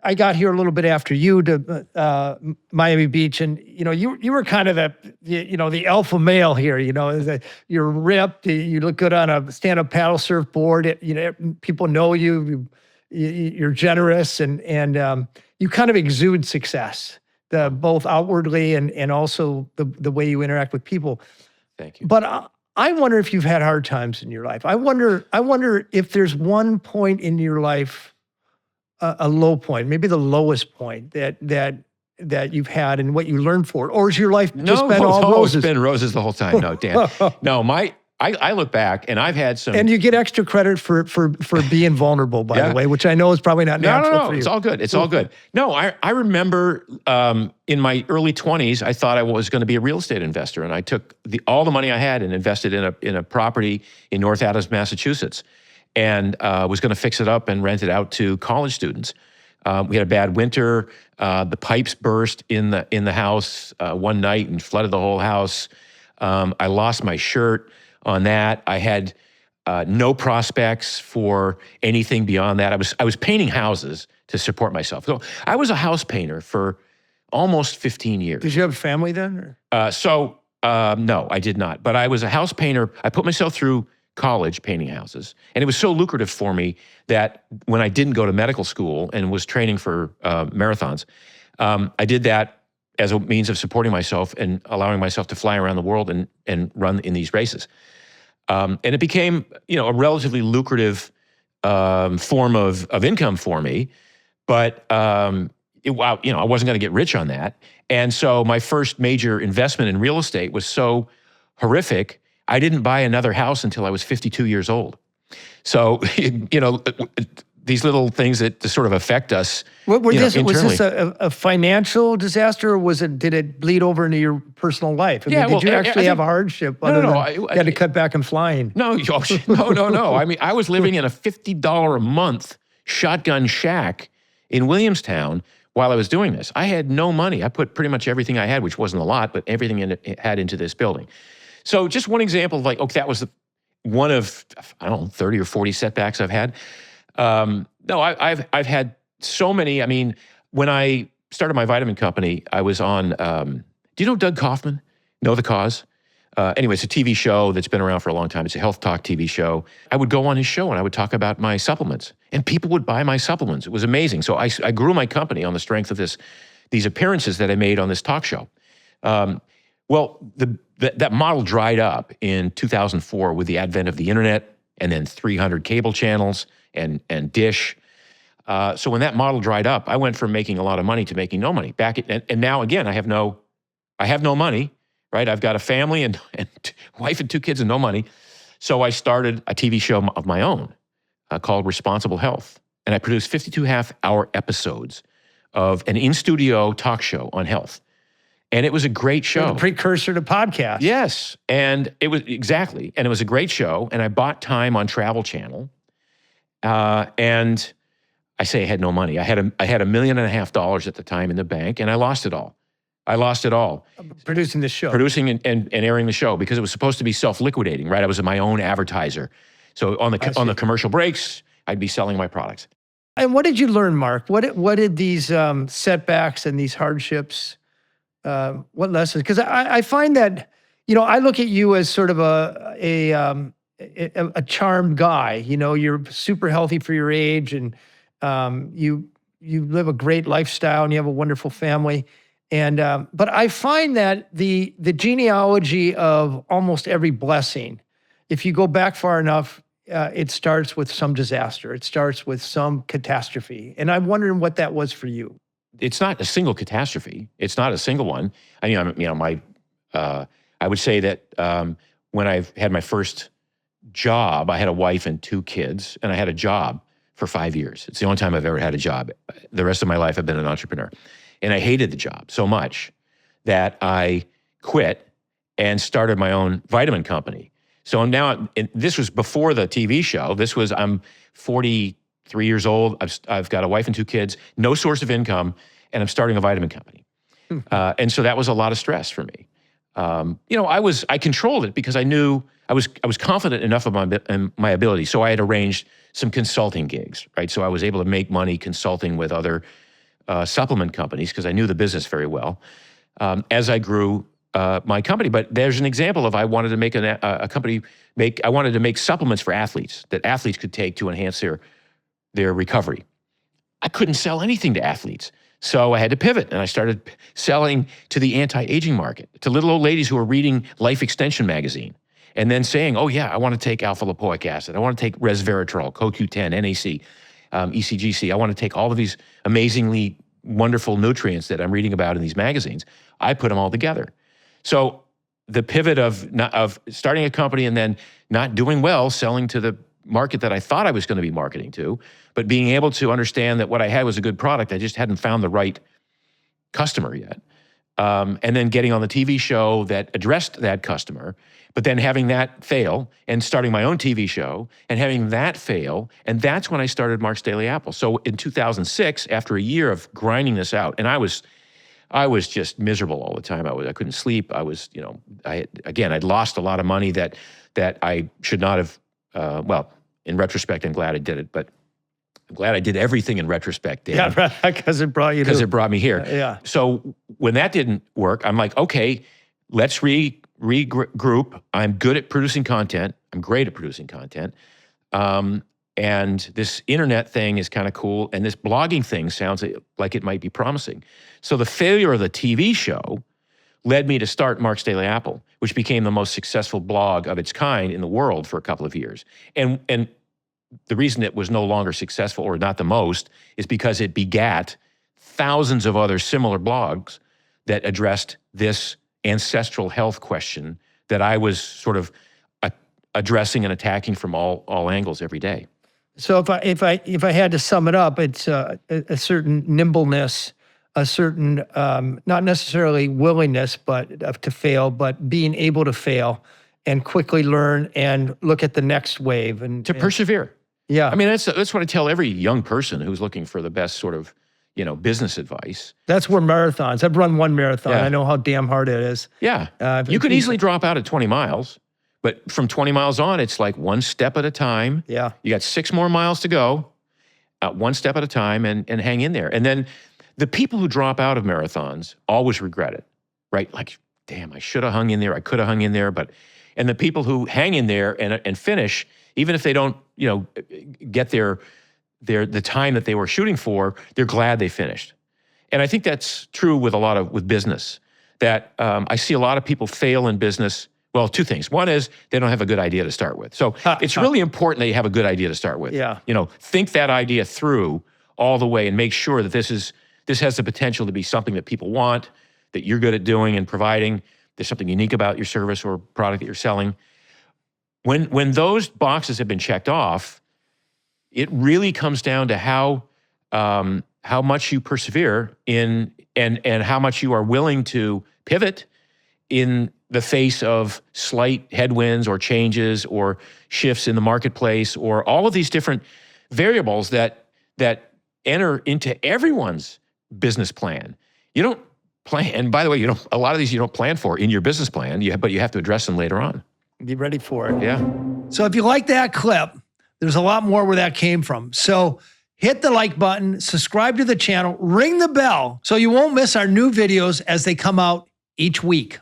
I got here a little bit after you to Miami Beach, and you were kind of the alpha male here. You're ripped, you look good on a stand-up paddle surfboard. People know you. You're generous, and you kind of exude success, both outwardly and also the way you interact with people. Thank you. But I wonder if you've had hard times in your life. I wonder if there's one point in your life, a low point, maybe the lowest point that you've had, and what you learned for, or has your life just been all roses? It's been roses the whole time. No, Dan. No, I look back and I've had some. And you get extra credit for being vulnerable, by the way, which I know is probably not natural for you. It's all good. It's all good. No, I remember in my early 20s, I thought I was going to be a real estate investor, and I took all the money I had and invested in a property in North Adams, Massachusetts, and was going to fix it up and rent it out to college students. We had a bad winter. The pipes burst in the house one night and flooded the whole house. I lost my shirt on that. I had no prospects for anything beyond that. I was painting houses to support myself. So I was a house painter for almost 15 years. Did you have a family then? No, I did not. But I was a house painter. I put myself through college painting houses, and it was so lucrative for me that when I didn't go to medical school and was training for marathons, I did that as a means of supporting myself and allowing myself to fly around the world and run in these races. And it became, a relatively lucrative form of income for me, but I wasn't going to get rich on that. And so my first major investment in real estate was so horrific, I didn't buy another house until I was 52 years old. So, these little things that sort of affect us. Was this a financial disaster, or did it bleed over into your personal life? Did you actually have a hardship? You had to cut back on flying. No. I mean, I was living in a $50 a month shotgun shack in Williamstown while I was doing this. I had no money. I put pretty much everything I had, which wasn't a lot, but everything it had into this building. So just one example of that was one of, 30 or 40 setbacks I've had. No, I've had so many. I mean, when I started my vitamin company, I was on, do you know Doug Kaufman? Know The Cause? Anyway, it's a TV show that's been around for a long time. It's a health talk TV show. I would go on his show and I would talk about my supplements, and people would buy my supplements. It was amazing. So I grew my company on the strength of these appearances that I made on this talk show. That model dried up in 2004 with the advent of the internet, and then 300 cable channels and Dish. So when that model dried up, I went from making a lot of money to making no money. And now again, I have no money, right? I've got a family and wife and 2 kids and no money. So I started a TV show of my own called Responsible Health. And I produced 52 half-hour episodes of an in-studio talk show on health. And it was a great show. The precursor to podcast. Yes. And it was exactly. And it was a great show. And I bought time on Travel Channel. And I say I had no money. I had $1.5 million at the time in the bank, and I lost it all. Producing the show. Producing and airing the show, because it was supposed to be self-liquidating, right? I was my own advertiser. So on the commercial breaks, I'd be selling my products. And what did you learn, Mark? What did these setbacks and these hardships, what lessons? Because I find that, I look at you as sort of a charmed guy. You're super healthy for your age, and you live a great lifestyle, and you have a wonderful family. And but I find that the genealogy of almost every blessing, if you go back far enough, it starts with some disaster. It starts with some catastrophe. And I'm wondering what that was for you. It's not a single catastrophe. It's not a single one. I mean, I would say that when I had my first job, I had a wife and 2 kids, and I had a job for 5 years. It's the only time I've ever had a job. The rest of my life, I've been an entrepreneur. And I hated the job so much that I quit and started my own vitamin company. So now, this was before the TV show. I'm 43 years old. I've got a wife and 2 kids, no source of income, and I'm starting a vitamin company. And so that was a lot of stress for me. I controlled it because I knew I was confident enough of my ability. So I had arranged some consulting gigs, right? So I was able to make money consulting with other supplement companies because I knew the business very well as I grew my company. But there's an example of I wanted to make I wanted to make supplements for athletes that athletes could take to enhance their recovery. I couldn't sell anything to athletes. So I had to pivot, and I started selling to the anti-aging market, to little old ladies who are reading Life Extension magazine and then saying, oh yeah, I want to take alpha-lipoic acid. I want to take resveratrol, CoQ10, NAC, ECGC. I want to take all of these amazingly wonderful nutrients that I'm reading about in these magazines. I put them all together. So the pivot of starting a company and then not doing well, selling to the market that I thought I was going to be marketing to, but being able to understand that what I had was a good product. I just hadn't found the right customer yet. And then getting on the TV show that addressed that customer, but then having that fail and starting my own TV show and having that fail. And that's when I started Mark's Daily Apple. So in 2006, after a year of grinding this out, and I was just miserable all the time. I couldn't sleep. I'd lost a lot of money that I should not have. Well, in retrospect, I'm glad I did it, but I'm glad I did everything in retrospect, Dan. Yeah, because it brought you. Because it brought me here. Yeah. So when that didn't work, I'm like, okay, let's regroup. I'm good at producing content. I'm great at producing content. And this internet thing is kind of cool. And this blogging thing sounds like it might be promising. So the failure of the TV show led me to start Mark's Daily Apple, which became the most successful blog of its kind in the world for a couple of years. And the reason it was no longer successful, or not the most, is because it begat thousands of other similar blogs that addressed this ancestral health question that I was sort of addressing and attacking from all angles every day. So if I had to sum it up, it's a certain nimbleness, a certain not necessarily willingness, but to fail, but being able to fail and quickly learn and look at the next wave and to persevere. Yeah, I mean that's what I tell every young person who's looking for the best sort of business advice. That's where marathons. I've run one marathon. Yeah. I know how damn hard it is. Yeah, you could easily drop out at 20 miles. But from 20 miles on, it's like one step at a time. Yeah. You got 6 more miles to go, one step at a time, and hang in there. And then the people who drop out of marathons always regret it, right? Like, damn, I should have hung in there. I could have hung in there. And the people who hang in there and finish, even if they don't, get the time that they were shooting for, they're glad they finished. And I think that's true with business. That I see a lot of people fail in business. Well, 2 things. One is they don't have a good idea to start with. So it's really important that you have a good idea to start with. Yeah. Think that idea through all the way and make sure that this has the potential to be something that people want, that you're good at doing and providing. There's something unique about your service or product that you're selling. When those boxes have been checked off, it really comes down to how much you persevere in and how much you are willing to pivot in the face of slight headwinds or changes or shifts in the marketplace or all of these different variables that enter into everyone's business plan. You don't plan, and by the way, a lot of these you don't plan for in your business plan, but you have to address them later on. Be ready for it. Yeah. So if you like that clip, there's a lot more where that came from. So hit the like button, subscribe to the channel, ring the bell so you won't miss our new videos as they come out each week.